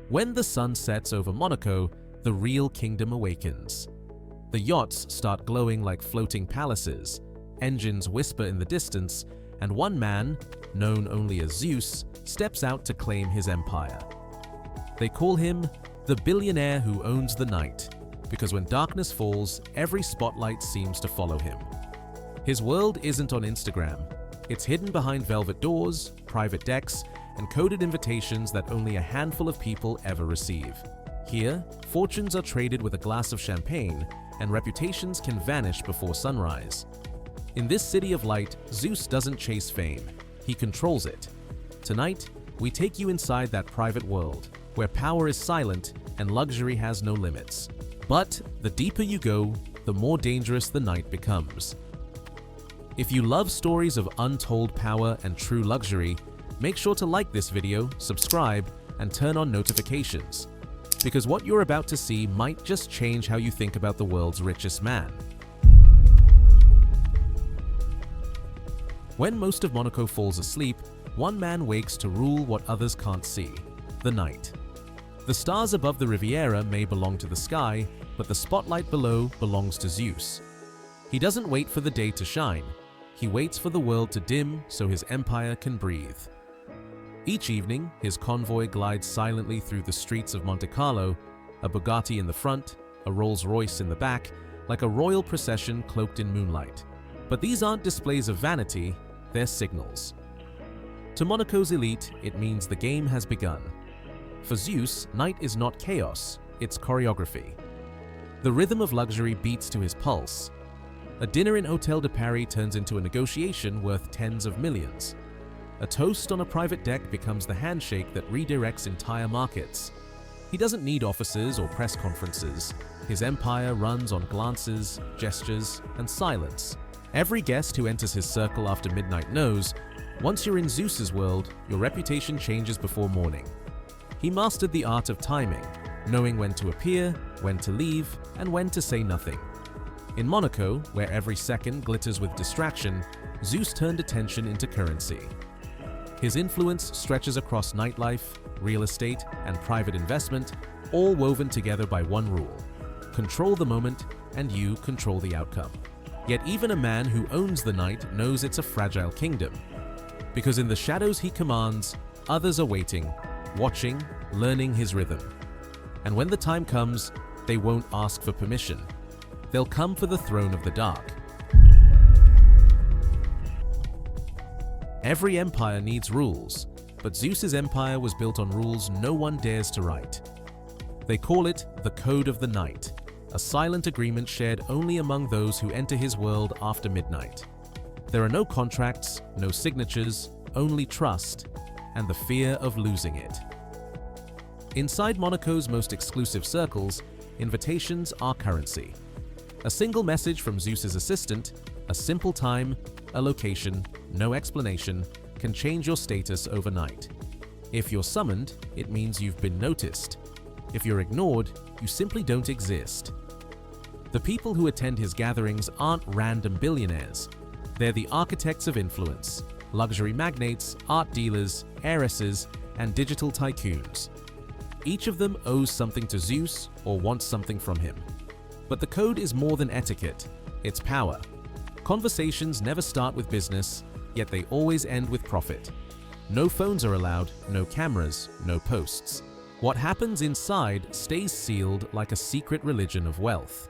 When the sun sets over Monaco, the real kingdom awakens. The yachts start glowing like floating palaces, engines whisper in the distance, and one man, known only as Zeus, steps out to claim his empire. They call him the billionaire who owns the night, because when darkness falls, every spotlight seems to follow him. His world isn't on Instagram. It's hidden behind velvet doors, private decks, and coded invitations that only a handful of people ever receive. Here, fortunes are traded with a glass of champagne, and reputations can vanish before sunrise. In this city of light, Zeus doesn't chase fame. He controls it. Tonight, we take you inside that private world, where power is silent and luxury has no limits. But the deeper you go, the more dangerous the night becomes. If you love stories of untold power and true luxury, make sure to like this video, subscribe, and turn on notifications, because what you're about to see might just change how you think about the world's richest man. When most of Monaco falls asleep, one man wakes to rule what others can't see: the night. The stars above the Riviera may belong to the sky, but the spotlight below belongs to Zeus. He doesn't wait for the day to shine. He waits for the world to dim so his empire can breathe. Each evening, his convoy glides silently through the streets of Monte Carlo, a Bugatti in the front, a Rolls-Royce in the back, like a royal procession cloaked in moonlight. But these aren't displays of vanity, they're signals. To Monaco's elite, it means the game has begun. For Zeus, night is not chaos, it's choreography. The rhythm of luxury beats to his pulse. A dinner in Hôtel de Paris turns into a negotiation worth tens of millions. A toast on a private deck becomes the handshake that redirects entire markets. He doesn't need offices or press conferences. His empire runs on glances, gestures, and silence. Every guest who enters his circle after midnight knows, once you're in Zeus's world, your reputation changes before morning. He mastered the art of timing, knowing when to appear, when to leave, and when to say nothing. In Monaco, where every second glitters with distraction, Zeus turned attention into currency. His influence stretches across nightlife, real estate, and private investment, all woven together by one rule: control the moment, and you control the outcome. Yet even a man who owns the night knows it's a fragile kingdom. Because in the shadows he commands, others are waiting, watching, learning his rhythm. And when the time comes, they won't ask for permission. They'll come for the throne of the dark. Every empire needs rules, but Zeus's empire was built on rules no one dares to write. They call it the Code of the Night, a silent agreement shared only among those who enter his world after midnight. There are no contracts, no signatures, only trust, and the fear of losing it. Inside Monaco's most exclusive circles, invitations are currency. A single message from Zeus's assistant, a simple time, a location, no explanation, can change your status overnight. If you're summoned, it means you've been noticed. If you're ignored, you simply don't exist. The people who attend his gatherings aren't random billionaires. They're the architects of influence, luxury magnates, art dealers, heiresses, and digital tycoons. Each of them owes something to Zeus or wants something from him. But the code is more than etiquette, it's power. Conversations never start with business, yet they always end with profit. No phones are allowed, no cameras, no posts. What happens inside stays sealed like a secret religion of wealth.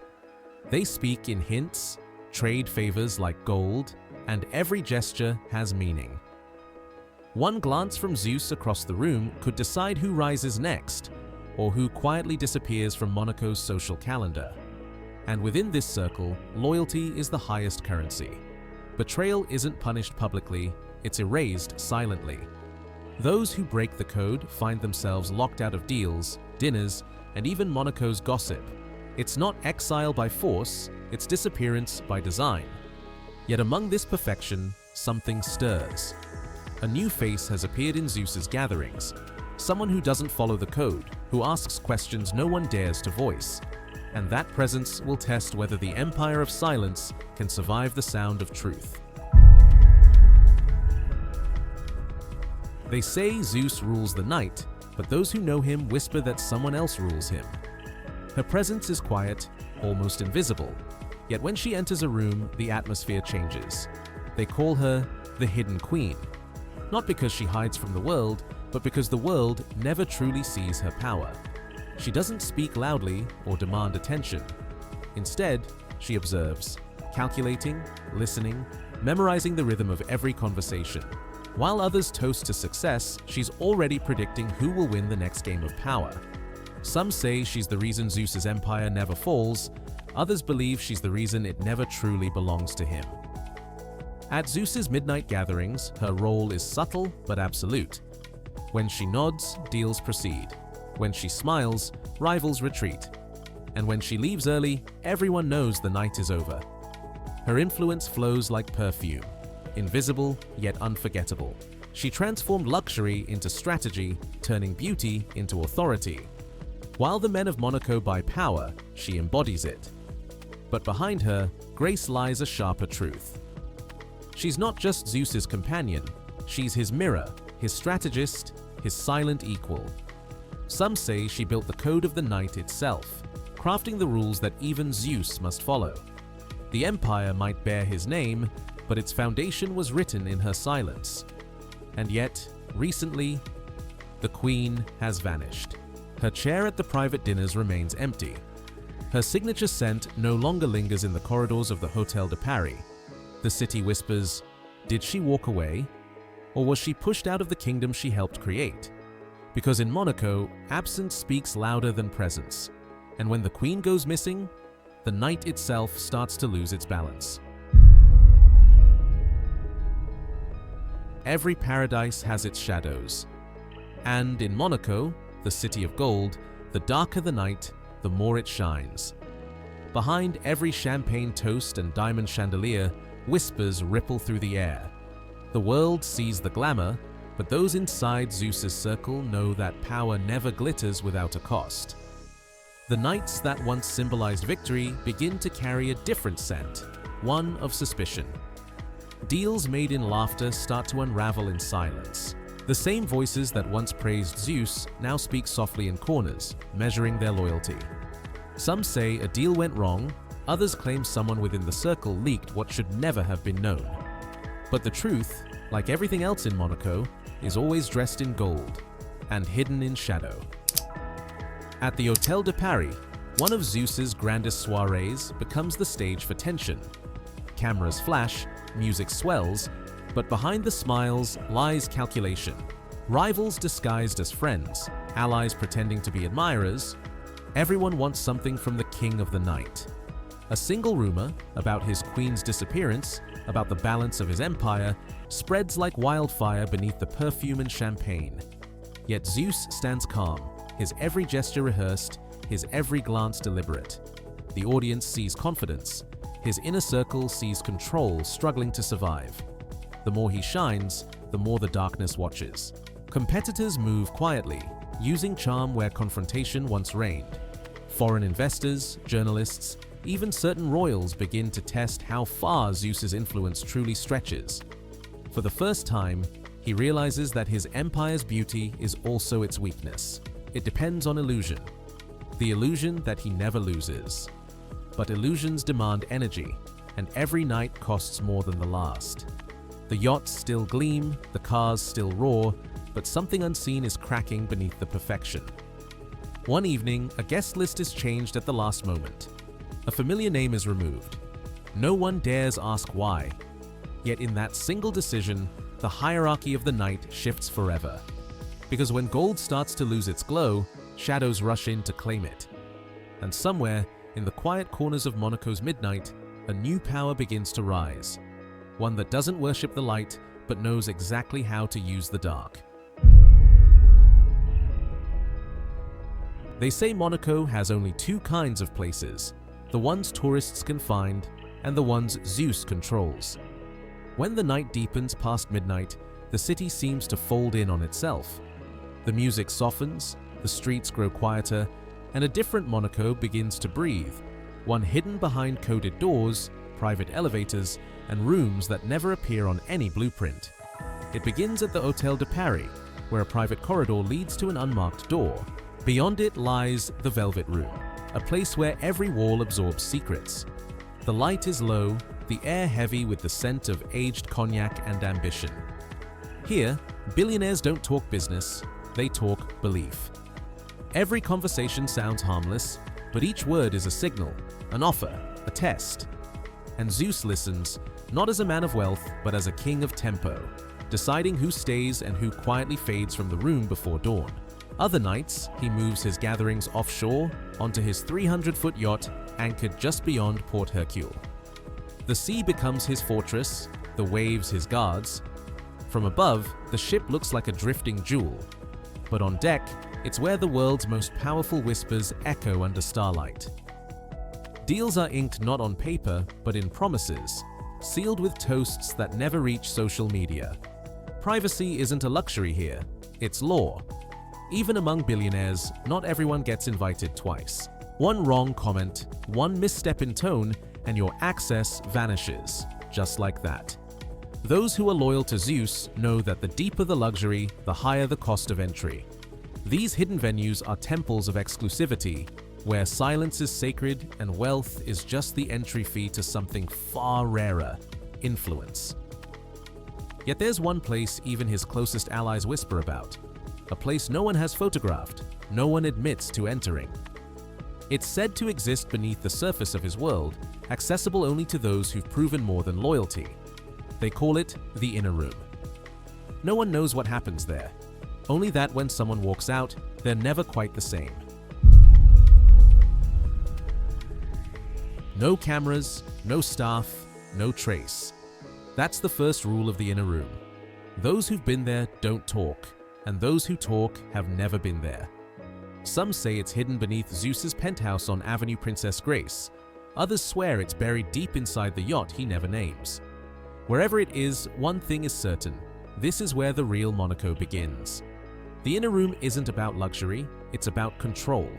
They speak in hints, trade favors like gold, and every gesture has meaning. One glance from Zeus across the room could decide who rises next, or who quietly disappears from Monaco's social calendar. And within this circle, loyalty is the highest currency. Betrayal isn't punished publicly, it's erased silently. Those who break the code find themselves locked out of deals, dinners, and even Monaco's gossip. It's not exile by force, it's disappearance by design. Yet among this perfection, something stirs. A new face has appeared in Zeus's gatherings, someone who doesn't follow the code, who asks questions no one dares to voice. And that presence will test whether the empire of silence can survive the sound of truth. They say Zeus rules the night, but those who know him whisper that someone else rules him. Her presence is quiet, almost invisible, yet when she enters a room, the atmosphere changes. They call her the Hidden Queen, not because she hides from the world, but because the world never truly sees her power. She doesn't speak loudly or demand attention. Instead, she observes, calculating, listening, memorizing the rhythm of every conversation. While others toast to success, she's already predicting who will win the next game of power. Some say she's the reason Zeus's empire never falls, others believe she's the reason it never truly belongs to him. At Zeus's midnight gatherings, her role is subtle but absolute. When she nods, deals proceed. When she smiles, rivals retreat. And when she leaves early, everyone knows the night is over. Her influence flows like perfume, invisible yet unforgettable. She transformed luxury into strategy, turning beauty into authority. While the men of Monaco buy power, she embodies it. But behind her, grace lies a sharper truth. She's not just Zeus's companion, she's his mirror, his strategist, his silent equal. Some say she built the code of the night itself, crafting the rules that even Zeus must follow. The empire might bear his name, but its foundation was written in her silence. And yet, recently, the queen has vanished. Her chair at the private dinners remains empty. Her signature scent no longer lingers in the corridors of the Hotel de Paris. The city whispers, did she walk away? Or was she pushed out of the kingdom she helped create? Because in Monaco, absence speaks louder than presence. And when the queen goes missing, the night itself starts to lose its balance. Every paradise has its shadows. And in Monaco, the city of gold, the darker the night, the more it shines. Behind every champagne toast and diamond chandelier, whispers ripple through the air. The world sees the glamour, but those inside Zeus's circle know that power never glitters without a cost. The nights that once symbolized victory begin to carry a different scent, one of suspicion. Deals made in laughter start to unravel in silence. The same voices that once praised Zeus now speak softly in corners, measuring their loyalty. Some say a deal went wrong, others claim someone within the circle leaked what should never have been known. But the truth, like everything else in Monaco, is always dressed in gold and hidden in shadow. At the Hotel de Paris, one of Zeus's grandest soirees becomes the stage for tension. Cameras flash, music swells, but behind the smiles lies calculation. Rivals disguised as friends, allies pretending to be admirers. Everyone wants something from the king of the night. A single rumor about his queen's disappearance, about the balance of his empire, spreads like wildfire beneath the perfume and champagne. Yet Zeus stands calm, his every gesture rehearsed, his every glance deliberate. The audience sees confidence. His inner circle sees control struggling to survive. The more he shines, the more the darkness watches. Competitors move quietly, using charm where confrontation once reigned. Foreign investors, journalists, even certain royals begin to test how far Zeus's influence truly stretches. For the first time, he realizes that his empire's beauty is also its weakness. It depends on illusion. The illusion that he never loses. But illusions demand energy, and every night costs more than the last. The yachts still gleam, the cars still roar, but something unseen is cracking beneath the perfection. One evening, a guest list is changed at the last moment. A familiar name is removed. No one dares ask why. Yet in that single decision, the hierarchy of the night shifts forever. Because when gold starts to lose its glow, shadows rush in to claim it. And somewhere, in the quiet corners of Monaco's midnight, a new power begins to rise. One that doesn't worship the light, but knows exactly how to use the dark. They say Monaco has only two kinds of places, the ones tourists can find and the ones Zeus controls. When the night deepens past midnight, the city seems to fold in on itself. The music softens, the streets grow quieter, and a different Monaco begins to breathe, one hidden behind coded doors, private elevators, and rooms that never appear on any blueprint. It begins at the Hotel de Paris, where a private corridor leads to an unmarked door. Beyond it lies the Velvet Room, a place where every wall absorbs secrets. The light is low, the air heavy with the scent of aged cognac and ambition. Here, billionaires don't talk business, they talk belief. Every conversation sounds harmless, but each word is a signal, an offer, a test. And Zeus listens, not as a man of wealth, but as a king of tempo, deciding who stays and who quietly fades from the room before dawn. Other nights, he moves his gatherings offshore onto his 300-foot yacht anchored just beyond Port Hercule. The sea becomes his fortress, the waves his guards. From above, the ship looks like a drifting jewel, but on deck, it's where the world's most powerful whispers echo under starlight. Deals are inked not on paper, but in promises, sealed with toasts that never reach social media. Privacy isn't a luxury here, it's law. Even among billionaires, not everyone gets invited twice. One wrong comment, one misstep in tone, and your access vanishes, just like that. Those who are loyal to Zeus know that the deeper the luxury, the higher the cost of entry. These hidden venues are temples of exclusivity, where silence is sacred and wealth is just the entry fee to something far rarer, influence. Yet there's one place even his closest allies whisper about, a place no one has photographed, no one admits to entering. It's said to exist beneath the surface of his world, accessible only to those who've proven more than loyalty. They call it the inner room. No one knows what happens there, only that when someone walks out, they're never quite the same. No cameras, no staff, no trace. That's the first rule of the inner room. Those who've been there don't talk, and those who talk have never been there. Some say it's hidden beneath Zeus's penthouse on Avenue Princess Grace. Others swear it's buried deep inside the yacht he never names. Wherever it is, one thing is certain. This is where the real Monaco begins. The inner room isn't about luxury, it's about control.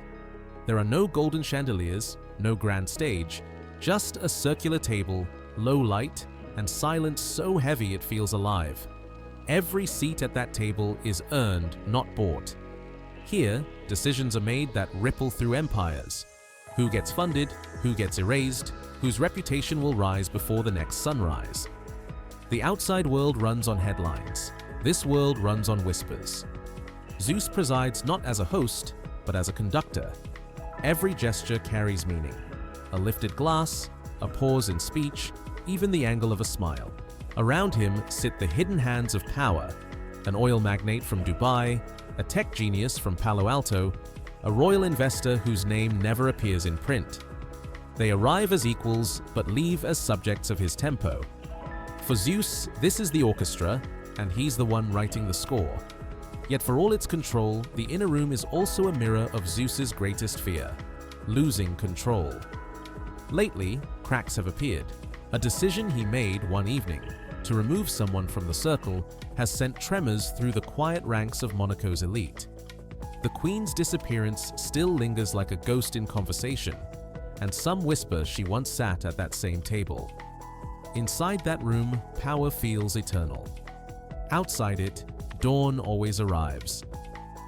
There are no golden chandeliers, no grand stage, just a circular table, low light, and silence so heavy it feels alive. Every seat at that table is earned, not bought. Here, decisions are made that ripple through empires. Who gets funded, who gets erased, whose reputation will rise before the next sunrise. The outside world runs on headlines. This world runs on whispers. Zeus presides not as a host, but as a conductor. Every gesture carries meaning. A lifted glass, a pause in speech, even the angle of a smile. Around him sit the hidden hands of power, an oil magnate from Dubai, a tech genius from Palo Alto, a royal investor whose name never appears in print. They arrive as equals, but leave as subjects of his tempo. For Zeus, this is the orchestra, and he's the one writing the score. Yet for all its control, the inner room is also a mirror of Zeus's greatest fear, losing control. Lately, cracks have appeared. A decision he made one evening, to remove someone from the circle, has sent tremors through the quiet ranks of Monaco's elite. The Queen's disappearance still lingers like a ghost in conversation, and some whisper she once sat at that same table. Inside that room, power feels eternal. Outside it, dawn always arrives.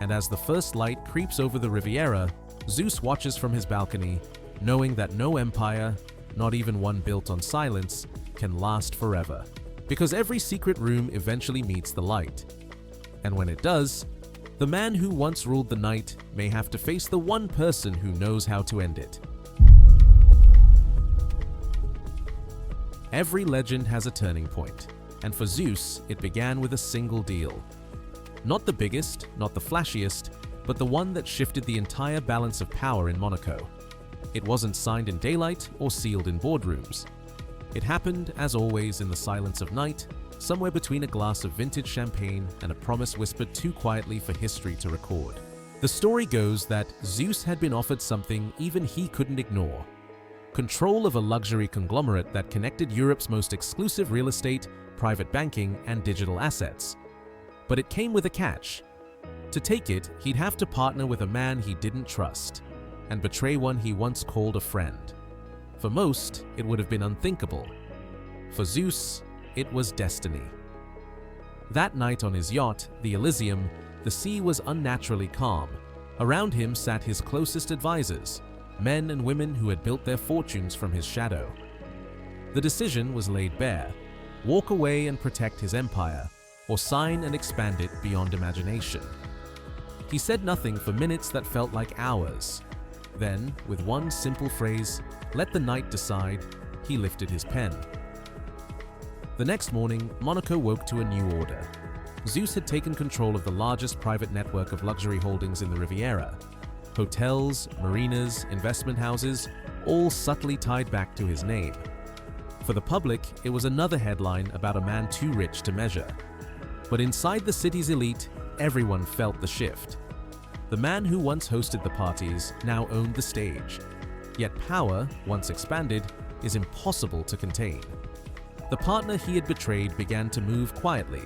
And as the first light creeps over the Riviera, Zeus watches from his balcony, knowing that no empire, not even one built on silence, can last forever. Because every secret room eventually meets the light. And when it does, the man who once ruled the night may have to face the one person who knows how to end it. Every legend has a turning point, and for Zeus, it began with a single deal. Not the biggest, not the flashiest, but the one that shifted the entire balance of power in Monaco. It wasn't signed in daylight or sealed in boardrooms. It happened, as always, in the silence of night, somewhere between a glass of vintage champagne and a promise whispered too quietly for history to record. The story goes that Zeus had been offered something even he couldn't ignore: control of a luxury conglomerate that connected Europe's most exclusive real estate, private banking, and digital assets. But it came with a catch. To take it, he'd have to partner with a man he didn't trust, and betray one he once called a friend. For most, it would have been unthinkable. For Zeus, it was destiny. That night on his yacht, the Elysium, The sea was unnaturally calm. Around him sat his closest advisors, men and women who had built their fortunes from his shadow. The decision was laid bare: walk away and protect his empire, or sign and expand it beyond imagination. He said nothing for minutes that felt like hours. Then, with one simple phrase, "Let the night decide," he lifted his pen. The next morning, Monaco woke to a new order. Zeus had taken control of the largest private network of luxury holdings in the Riviera. Hotels, marinas, investment houses, all subtly tied back to his name. For the public, it was another headline about a man too rich to measure. But inside the city's elite, everyone felt the shift. The man who once hosted the parties now owned the stage. Yet power, once expanded, is impossible to contain. The partner he had betrayed began to move quietly,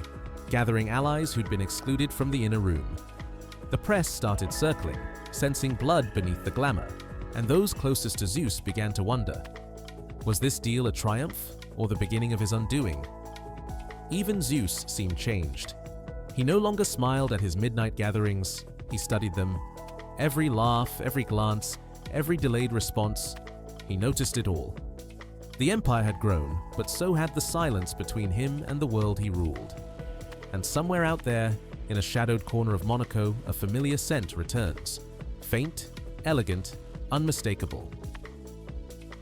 gathering allies who'd been excluded from the inner room. The press started circling, sensing blood beneath the glamour, and those closest to Zeus began to wonder, was this deal a triumph or the beginning of his undoing? Even Zeus seemed changed. He no longer smiled at his midnight gatherings, he studied them. Every laugh, every glance, every delayed response, he noticed it all. The empire had grown, but so had the silence between him and the world he ruled. And somewhere out there, in a shadowed corner of Monaco, a familiar scent returns. Faint, elegant, unmistakable.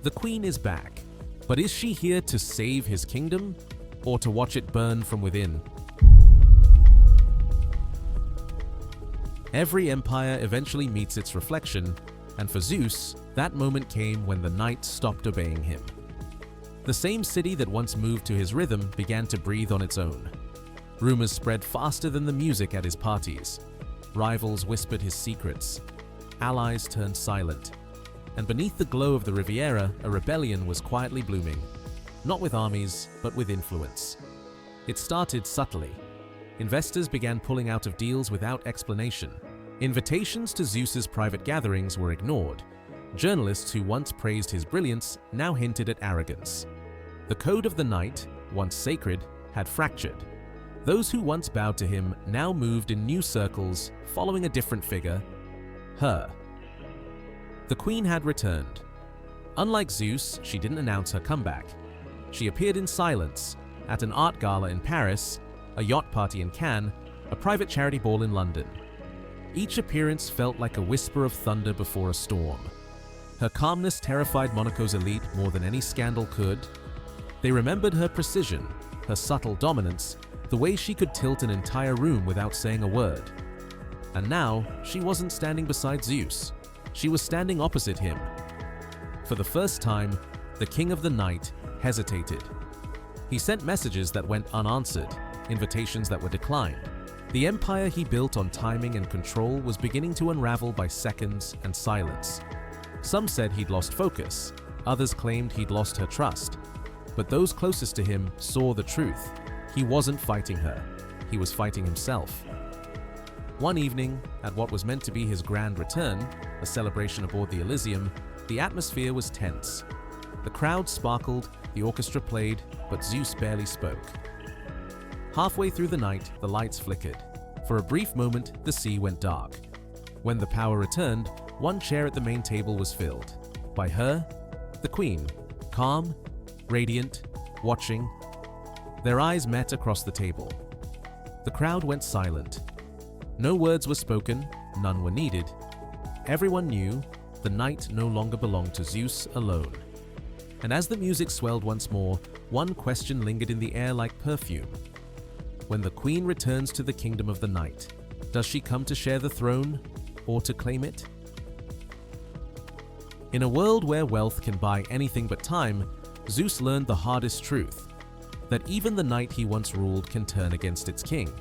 The queen is back, but is she here to save his kingdom, or to watch it burn from within? Every empire eventually meets its reflection, and for Zeus, that moment came when the night stopped obeying him. The same city that once moved to his rhythm began to breathe on its own. Rumors spread faster than the music at his parties. Rivals whispered his secrets. Allies turned silent. And beneath the glow of the Riviera, a rebellion was quietly blooming. Not with armies, but with influence. It started subtly. Investors began pulling out of deals without explanation. Invitations to Zeus's private gatherings were ignored. Journalists who once praised his brilliance now hinted at arrogance. The code of the night, once sacred, had fractured. Those who once bowed to him now moved in new circles, following a different figure, her. The queen had returned. Unlike Zeus, she didn't announce her comeback. She appeared in silence, at an art gala in Paris, a yacht party in Cannes, a private charity ball in London. Each appearance felt like a whisper of thunder before a storm. Her calmness terrified Monaco's elite more than any scandal could. They remembered her precision, her subtle dominance, the way she could tilt an entire room without saying a word. And now, she wasn't standing beside Zeus. She was standing opposite him. For the first time, the king of the night hesitated. He sent messages that went unanswered, invitations that were declined. The empire he built on timing and control was beginning to unravel by seconds and silence. Some said he'd lost focus, others claimed he'd lost her trust. But those closest to him saw the truth. He wasn't fighting her, he was fighting himself. One evening, at what was meant to be his grand return, a celebration aboard the Elysium, the atmosphere was tense. The crowd sparkled, the orchestra played, but Zeus barely spoke. Halfway through the night, the lights flickered. For a brief moment, the sea went dark. When the power returned, one chair at the main table was filled. By her, the queen, calm, radiant, watching. Their eyes met across the table. The crowd went silent. No words were spoken, none were needed. Everyone knew the night no longer belonged to Zeus alone. And as the music swelled once more, one question lingered in the air like perfume. When the queen returns to the kingdom of the night, does she come to share the throne or to claim it? In a world where wealth can buy anything but time, Zeus learned the hardest truth, that even the night he once ruled can turn against its king.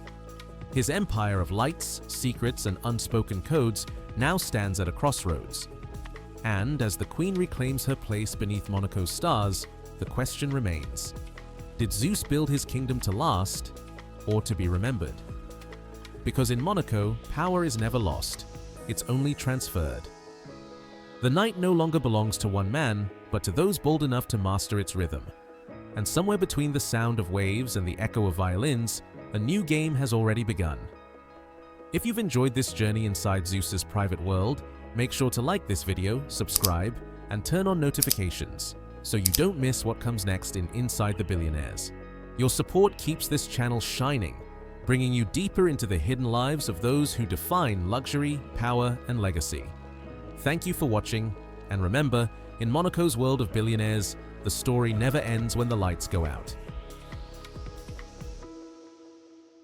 His empire of lights, secrets, and unspoken codes now stands at a crossroads. And as the queen reclaims her place beneath Monaco's stars, the question remains: did Zeus build his kingdom to last, or to be remembered? Because in Monaco, power is never lost, it's only transferred. The night no longer belongs to one man, but to those bold enough to master its rhythm. And somewhere between the sound of waves and the echo of violins, a new game has already begun. If you've enjoyed this journey inside Zeus's private world, make sure to like this video, subscribe, and turn on notifications so you don't miss what comes next in Inside the Billionaires. Your support keeps this channel shining, bringing you deeper into the hidden lives of those who define luxury, power, and legacy. Thank you for watching, and remember, in Monaco's world of billionaires, the story never ends when the lights go out.